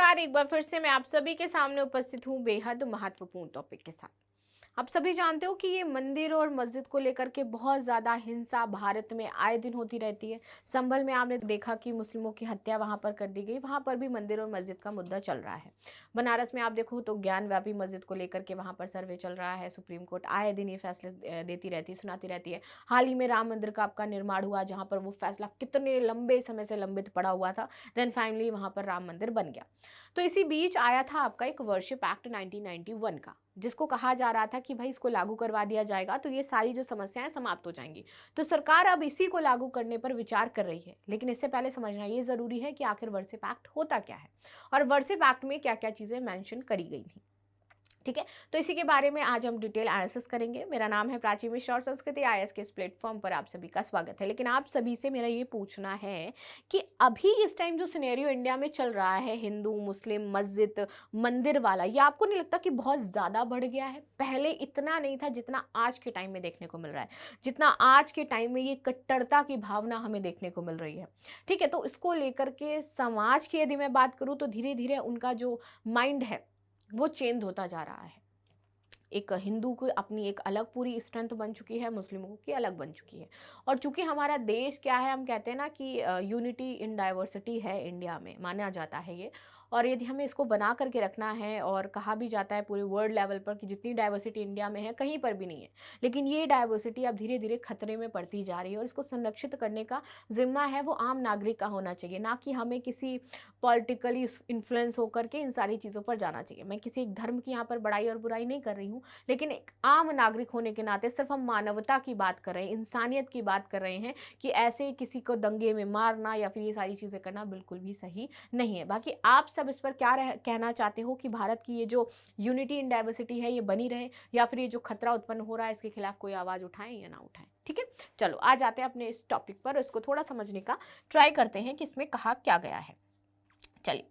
नमस्कार। एक बार फिर से मैं आप सभी के सामने उपस्थित हूँ बेहद महत्वपूर्ण टॉपिक के साथ। आप सभी जानते हो कि ये मंदिर और मस्जिद को लेकर के बहुत ज़्यादा हिंसा भारत में आए दिन होती रहती है। संभल में आपने देखा कि मुस्लिमों की हत्या वहां पर कर दी गई, वहां पर भी मंदिर और मस्जिद का मुद्दा चल रहा है। बनारस में आप देखो तो ज्ञानव्यापी मस्जिद को लेकर के वहां पर सर्वे चल रहा है। सुप्रीम कोर्ट आए दिन ये फैसले देती रहती है, सुनाती रहती है। हाल ही में राम मंदिर का आपका निर्माण हुआ, जहाँ पर वो फैसला कितने लंबे समय से लंबित पड़ा हुआ था, देन फाइनली वहां पर राम मंदिर बन गया। तो इसी बीच आया था आपका एक वर्शिप एक्ट 1991 का, जिसको कहा जा रहा था कि भाई इसको लागू करवा दिया जाएगा तो ये सारी जो समस्याएं समाप्त हो जाएंगी। तो सरकार अब इसी को लागू करने पर विचार कर रही है, लेकिन इससे पहले समझना ये जरूरी है कि आखिर वर्शिप एक्ट होता क्या है और वर्शिप एक्ट में क्या क्या चीजें मेंशन करी गई थी। ठीक है, तो इसी के बारे में आज हम डिटेल एनालिसिस करेंगे। मेरा नाम है प्राची मिश्रा और संस्कृति आईएएस के इस प्लेटफॉर्म पर आप सभी का स्वागत है। लेकिन आप सभी से मेरा ये पूछना है कि अभी इस टाइम जो सिनेरियो इंडिया में चल रहा है, हिंदू मुस्लिम मस्जिद मंदिर वाला, ये आपको नहीं लगता कि बहुत ज़्यादा बढ़ गया है? पहले इतना नहीं था जितना आज के टाइम में देखने को मिल रहा है, जितना आज के टाइम में ये कट्टरता की भावना हमें देखने को मिल रही है। ठीक है, तो इसको लेकर के समाज की यदि मैं बात करूँ तो धीरे धीरे उनका जो माइंड है वो चेंज होता जा रहा है। एक हिंदू की अपनी एक अलग पूरी स्ट्रेंथ बन चुकी है, मुस्लिमों की अलग बन चुकी है। और चूंकि हमारा देश क्या है, हम कहते हैं ना कि यूनिटी इन डाइवर्सिटी है, इंडिया में माना जाता है ये। और यदि हमें इसको बना करके रखना है, और कहा भी जाता है पूरे वर्ल्ड लेवल पर कि जितनी डाइवर्सिटी इंडिया में है कहीं पर भी नहीं है, लेकिन ये डाइवर्सिटी अब धीरे धीरे खतरे में पड़ती जा रही है और इसको संरक्षित करने का जिम्मा है वो आम नागरिक का होना चाहिए, ना कि हमें किसी पॉलिटिकली इन्फ्लुएंस होकर के इन सारी चीज़ों पर जाना चाहिए। मैं किसी एक धर्म की यहाँ पर बड़ाई और बुराई नहीं कर रही हूँ, लेकिन एक आम नागरिक होने के नाते सिर्फ हम मानवता की बात कर रहे हैं, इंसानियत की बात कर रहे हैं कि ऐसे किसी को दंगे में मारना या फिर ये सारी चीज़ें करना बिल्कुल भी सही नहीं है। बाकी आप सब इस पर क्या कहना चाहते हो कि भारत की ये जो यूनिटी इन डाइवर्सिटी है ये बनी रहे, या फिर ये जो खतरा उत्पन्न हो रहा है इसके खिलाफ कोई आवाज़ उठाएं या ना उठाएं? ठीक है, चलो आ जाते हैं अपने इस टॉपिक पर, इसको थोड़ा समझने का ट्राई करते हैं कि इसमें कहा क्या गया है। चलिए,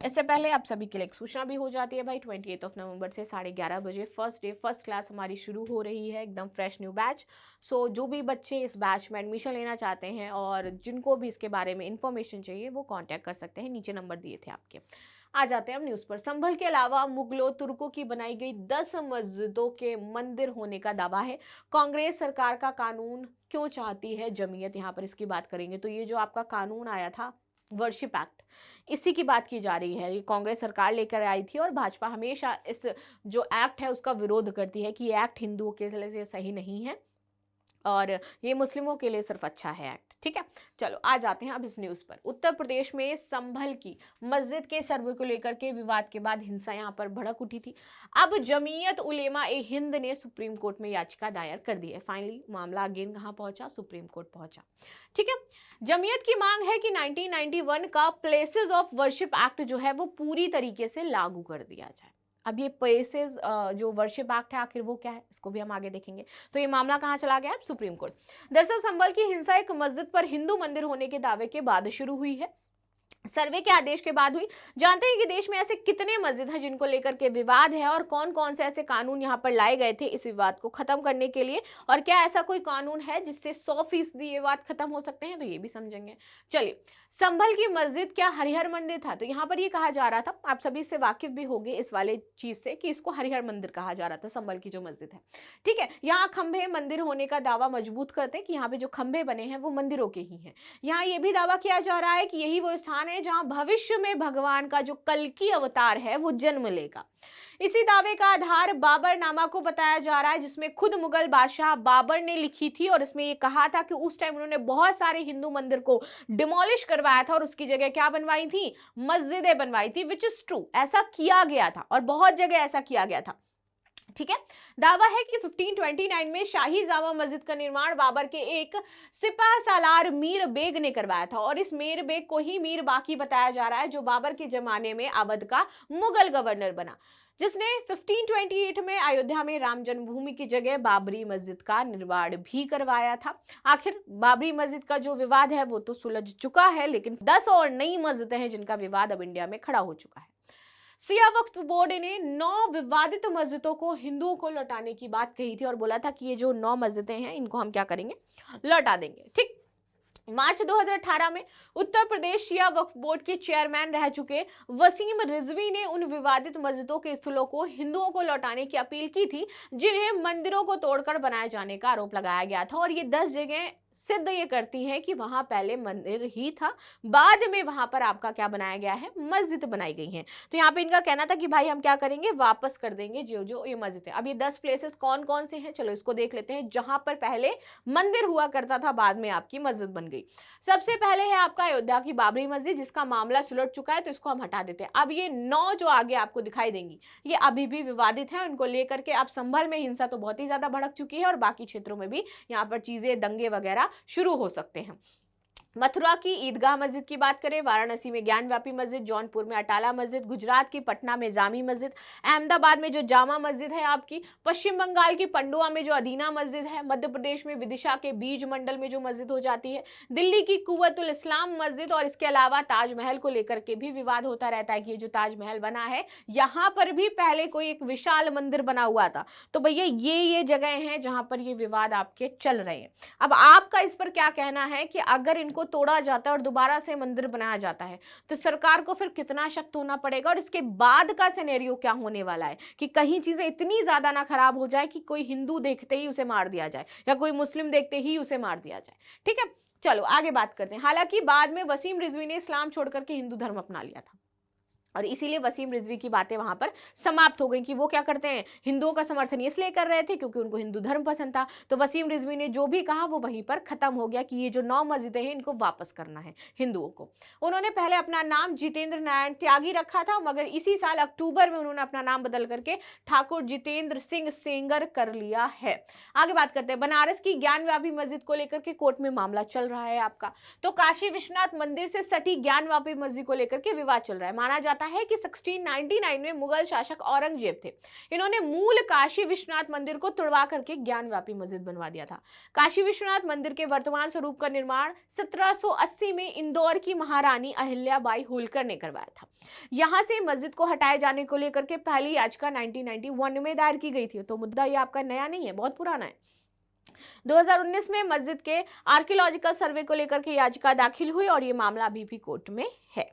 इससे पहले आप सभी के लिए एक सूचना भी हो जाती है भाई। 28 नवंबर से 11:30 बजे फर्स्ट डे फर्स्ट क्लास हमारी शुरू हो रही है, एकदम फ्रेश न्यू बैच। सो जो भी बच्चे इस बैच में एडमिशन लेना चाहते हैं और जिनको भी इसके बारे में इंफॉर्मेशन चाहिए वो कांटेक्ट कर सकते हैं, नीचे नंबर दिए थे आपके। आ जाते हैं हम न्यूज़ पर। संभल के अलावा मुगलों तुर्कों की बनाई गई 10 मस्जिदों के मंदिर होने का दावा है। कांग्रेस सरकार का कानून क्यों चाहती है जमीयत, यहाँ पर इसकी बात करेंगे। तो ये जो आपका कानून आया था वर्शिप एक्ट, इसी की बात की जा रही है। ये कांग्रेस सरकार लेकर आई थी और भाजपा हमेशा इस जो एक्ट है उसका विरोध करती है कि ये एक्ट हिंदुओं के लिए सही नहीं है और ये मुस्लिमों के लिए सिर्फ अच्छा है एक्ट। ठीक है, चलो आ जाते हैं अब इस न्यूज़ पर। उत्तर प्रदेश में संभल की मस्जिद के सर्वे को लेकर के विवाद के बाद हिंसा यहाँ पर भड़क उठी थी। अब जमीयत उलेमा ए हिंद ने सुप्रीम कोर्ट में याचिका दायर कर दी है। फाइनली मामला अगेन कहाँ पहुंचा? सुप्रीम कोर्ट पहुंचा। ठीक है, जमीयत की मांग है कि 1991 का प्लेसेस ऑफ वर्शिप एक्ट जो है वो पूरी तरीके से लागू कर दिया जाए। अब ये प्लेसेस जो वर्शिप एक्ट है आखिर वो क्या है, इसको भी हम आगे देखेंगे। तो ये मामला कहाँ चला गया? Supreme court. दरअसल संभल की हिंसा एक मस्जिद पर हिंदू मंदिर होने के दावे के बाद शुरू हुई है, सर्वे के आदेश के बाद हुई। जानते हैं कि देश में ऐसे कितने मस्जिद हैं जिनको लेकर के विवाद है और कौन कौन से ऐसे कानून यहाँ पर लाए गए थे इस विवाद को खत्म करने के लिए, और क्या ऐसा कोई कानून है जिससे 100% ये विवाद खत्म हो सकते हैं, तो ये भी समझेंगे। चलिए, संभल की मस्जिद क्या हरिहर मंदिर था? तो यहाँ पर ये कहा जा रहा था, आप सभी से वाकिफ भी होंगे इस वाले चीज से, कि इसको हरिहर मंदिर कहा जा रहा था, संभल की जो मस्जिद है। ठीक है, यहाँ खंभे मंदिर होने का दावा मजबूत करते हैं कि यहाँ पे जो खंभे बने हैं वो मंदिरों के ही हैं। यहाँ ये भी दावा किया जा रहा है कि यही वो स्थान है जहां भविष्य में भगवान का जो कल्कि अवतार है वो जन्म लेगा। इसी दावे का आधार बाबरनामा को बताया जा रहा है, जिसमें खुद मुगल बादशाह बाबर ने लिखी थी और इसमें ये कहा था कि उस टाइम उन्होंने बहुत सारे हिंदू मंदिर को डिमोलिश करवाया था और उसकी जगह क्या बनवाई थी? मस्जिदें बनवाई थी, विच इज ट्रू। ऐसा किया गया था और बहुत जगह ऐसा किया गया था। ठीक है, दावा है कि 1529 में शाही जामा मस्जिद का निर्माण बाबर के एक सिपाह सालार मीर बेग ने करवाया था और इस मीर बेग को ही मीर बाकी बताया जा रहा है, जो बाबर के जमाने में अवध का मुगल गवर्नर बना, जिसने 1528 में अयोध्या में राम जन्मभूमि की जगह बाबरी मस्जिद का निर्माण भी करवाया था। आखिर बाबरी मस्जिद का जो विवाद है वो तो सुलझ चुका है, लेकिन 10 और नई मस्जिदें हैं जिनका विवाद अब इंडिया में खड़ा हो चुका है। सिया वक्फ बोर्ड ने 9 विवादित मस्जिदों को हिंदुओं को लौटाने की बात कही थी और बोला था कि ये जो 9 मस्जिदें हैं इनको हम क्या करेंगे? लौटा देंगे। ठीक, मार्च 2018 में उत्तर प्रदेश शिया वक्फ बोर्ड के चेयरमैन रह चुके वसीम रिजवी ने उन विवादित मस्जिदों के स्थलों को हिंदुओं को लौटाने की अपील की थी, जिन्हें मंदिरों को तोड़कर बनाए जाने का आरोप लगाया गया था। और ये 10 जगह सिद्ध ये करती हैं कि वहां पहले मंदिर ही था, बाद में वहां पर आपका क्या बनाया गया है, मस्जिद बनाई गई है। तो यहाँ पे इनका कहना था कि भाई हम क्या करेंगे, वापस कर देंगे जो जो ये मस्जिद है। अब ये 10 प्लेसेस कौन कौन से हैं, चलो इसको देख लेते हैं, जहां पर पहले मंदिर हुआ करता था, बाद में आपकी मस्जिद बन गई। सबसे पहले है आपका अयोध्या की बाबरी मस्जिद, जिसका मामला सुलझ चुका है, तो इसको हम हटा देते हैं। अब ये 9 जो आगे आपको दिखाई देंगी, ये अभी भी विवादित है। उनको लेकर के अब संभल में हिंसा तो बहुत ही ज्यादा भड़क चुकी है, और बाकी क्षेत्रों में भी यहाँ पर चीजें, दंगे वगैरह शुरू हो सकते हैं। मथुरा की ईदगाह मस्जिद की बात करें, वाराणसी में ज्ञानव्यापी मस्जिद, जौनपुर में अटाला मस्जिद, गुजरात की पटना में जामी मस्जिद, अहमदाबाद में जो जामा मस्जिद है आपकी, पश्चिम बंगाल की पंडुआ में जो अदीना मस्जिद है, मध्य प्रदेश में विदिशा के बीज मंडल में जो मस्जिद हो जाती है, दिल्ली की कुव्वतुल इस्लाम मस्जिद। और इसके अलावा ताजमहल को लेकर के भी विवाद होता रहता है कि ये जो ताजमहल बना है, यहाँ पर भी पहले कोई एक विशाल मंदिर बना हुआ था। तो भैया ये जगह हैं जहां पर ये विवाद आपके चल रहे हैं। अब आपका इस पर क्या कहना है कि अगर इनको तोड़ा जाता है और दोबारा से मंदिर बनाया जाता है, तो सरकार को फिर कितना सख्त होना पड़ेगा, और इसके बाद का सिनेरियो क्या होने वाला है कि कहीं चीजें इतनी ज्यादा ना खराब हो जाए कि कोई हिंदू देखते ही उसे मार दिया जाए, या कोई मुस्लिम देखते ही उसे मार दिया जाए। ठीक है, चलो आगे बात करते हैं। हालांकि बाद में वसीम रिजवी ने इस्लाम छोड़कर के हिंदू धर्म अपना लिया था, और इसीलिए वसीम रिजवी की बातें वहां पर समाप्त हो गई कि वो क्या करते हैं, हिंदुओं का समर्थन इसलिए कर रहे थे क्योंकि उनको हिंदू धर्म पसंद था। तो वसीम रिजवी ने जो भी कहा वो वहीं पर खत्म हो गया कि ये जो 9 मस्जिदें हैं इनको वापस करना है हिंदुओं को। उन्होंने पहले अपना नाम जितेंद्र नारायण त्यागी रखा था, मगर इसी साल अक्टूबर में उन्होंने अपना नाम बदल करके ठाकुर जितेंद्र सिंह सेंगर कर लिया है। आगे बात करते हैं, बनारस की ज्ञानव्यापी मस्जिद को लेकर के कोर्ट में मामला चल रहा है आपका। तो काशी विश्वनाथ मंदिर से सटी ज्ञानव्यापी मस्जिद को लेकर के विवाद चल रहा है। माना जाता है कि 1699 में मुगल शासक औरंगजेब थे, इन्होंने मूल काशी विश्वनाथ मंदिर को तुड़वा करके ज्ञानव्यापी मस्जिद बनवा दिया था। काशी विश्वनाथ मंदिर के वर्तमान स्वरूप का निर्माण 1780 में इंदौर की महारानी अहिल्याबाई होलकर ने करवाया था। यहां से मस्जिद को हटाए जाने को लेकर के पहली याचिका 1991 में दायर की गई थी। तो मुद्दा ये आपका नया नहीं है, बहुत पुराना है। 2019 में मस्जिद के आर्कियोलॉजिकल सर्वे को लेकर के याचिका दाखिल हुई, और ये मामला अभी भी कोर्ट में है।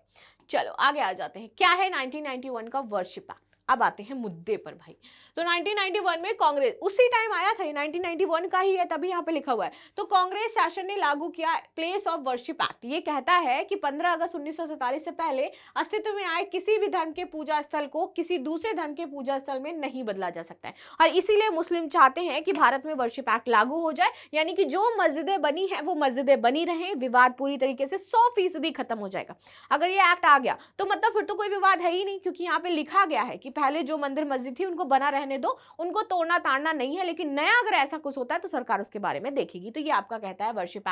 चलो आगे आ जाते हैं, क्या है 1991 का वर्शिप एक्ट। अब आते हैं मुद्दे पर भाई। तो 1991 में कांग्रेस, उसी टाइम आया था, 1991 का ही है, तभी यहाँ पे लिखा हुआ है। तो कांग्रेस शासन ने लागू किया प्लेस ऑफ वर्शिप एक्ट। ये कहता है कि 15 अगस्त 1947 से पहले अस्तित्व में आए किसी भी धर्म के पूजा स्थल को किसी दूसरे धर्म के पूजा स्थल में नहीं बदला जा सकता है। और इसीलिए मुस्लिम चाहते हैं कि भारत में वर्शिप एक्ट लागू हो जाए, यानी कि जो मस्जिदें बनी है वो मस्जिदें बनी रहें, विवाद पूरी तरीके से 100% खत्म हो जाएगा। अगर ये एक्ट आ गया तो मतलब फिर तो कोई विवाद है ही नहीं, क्योंकि यहाँ पे लिखा गया है कि पहले जो मंदिर मस्जिद थी उनको बना रहने दो, उनको तोड़ना ताड़ना नहीं है। लेकिन नया अगर ऐसा कुछ होता है तो सरकार उसके बारे में देखेगी। तो ये आपका कहता है वर्शिप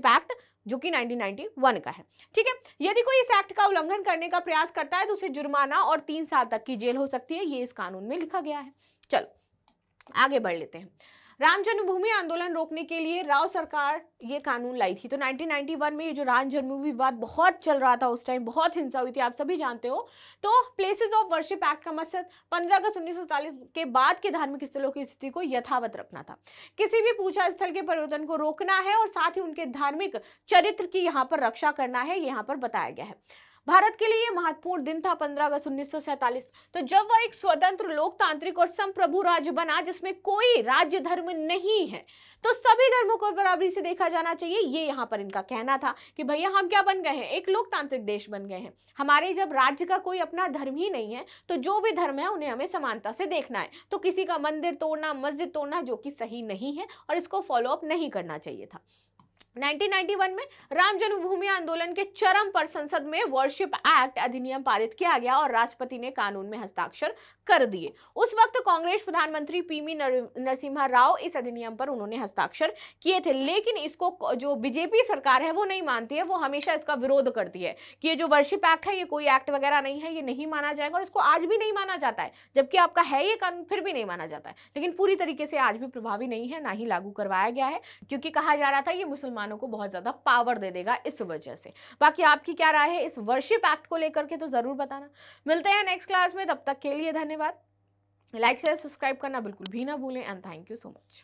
एक्ट जो कि 1991 का है। ठीक है, यदि कोई इस एक्ट का उल्लंघन करने का प्रयास करता है तो उसे जुर्माना और 3 साल तक की जेल हो सकती है। ये इस कानून में लिखा गया है। चलो आगे बढ़ लेते हैं। राम जन्मभूमि आंदोलन रोकने के लिए राव सरकार ये कानून लाई थी। तो 1991 में ये जो राम जन्मभूमि विवाद बहुत चल रहा था, उस टाइम बहुत हिंसा हुई थी, आप सभी जानते हो। तो प्लेसेस ऑफ वर्शिप एक्ट का मकसद 15 अगस्त 1947 के बाद के धार्मिक स्थलों की स्थिति को यथावत रखना था। किसी भी पूजा स्थल के परिवर्तन को रोकना है, और साथ ही उनके धार्मिक चरित्र की यहाँ पर रक्षा करना है, यहाँ पर बताया गया है। भारत के लिए यह महत्वपूर्ण दिन था 15 अगस्त 1947। तो जब वह एक स्वतंत्र लोकतांत्रिक और संप्रभु राज्य बना जिसमें कोई राज्य धर्म नहीं है, तो सभी धर्मों को बराबरी से देखा जाना चाहिए। ये यहाँ पर इनका कहना था कि भैया हम क्या बन गए हैं, एक लोकतांत्रिक देश बन गए हैं। हमारे जब राज्य का कोई अपना धर्म ही नहीं है तो जो भी धर्म है उन्हें हमें समानता से देखना है। तो किसी का मंदिर तोड़ना, मस्जिद तोड़ना जो कि सही नहीं है, और इसको फॉलो अप नहीं करना चाहिए था। 1991 में राम जन्मभूमि आंदोलन के चरम पर संसद में वर्शिप एक्ट अधिनियम पारित किया गया, और राष्ट्रपति ने कानून में हस्ताक्षर कर दिए। उस वक्त कांग्रेस प्रधानमंत्री पीवी नरसिम्हा राव इस अधिनियम पर उन्होंने हस्ताक्षर किए थे। लेकिन इसको जो बीजेपी सरकार है वो नहीं मानती है, वो हमेशा इसका विरोध करती है कि ये जो वर्शिप एक्ट है ये कोई एक्ट वगैरह नहीं है, ये नहीं माना जाएगा, और इसको आज भी नहीं माना जाता है। जबकि आपका है ये कानून, फिर भी नहीं माना जाता है। लेकिन पूरी तरीके से आज भी प्रभावी नहीं है, ना ही लागू करवाया गया है, क्योंकि कहा जा रहा था ये मुसलमान को बहुत ज्यादा पावर दे देगा इस वजह से। बाकी आपकी क्या राय है इस वर्शिप एक्ट को लेकर के, तो जरूर बताना। मिलते हैं नेक्स्ट क्लास में, तब तक के लिए धन्यवाद। लाइक शेयर सब्सक्राइब करना बिल्कुल भी ना भूलें, and thank you so much.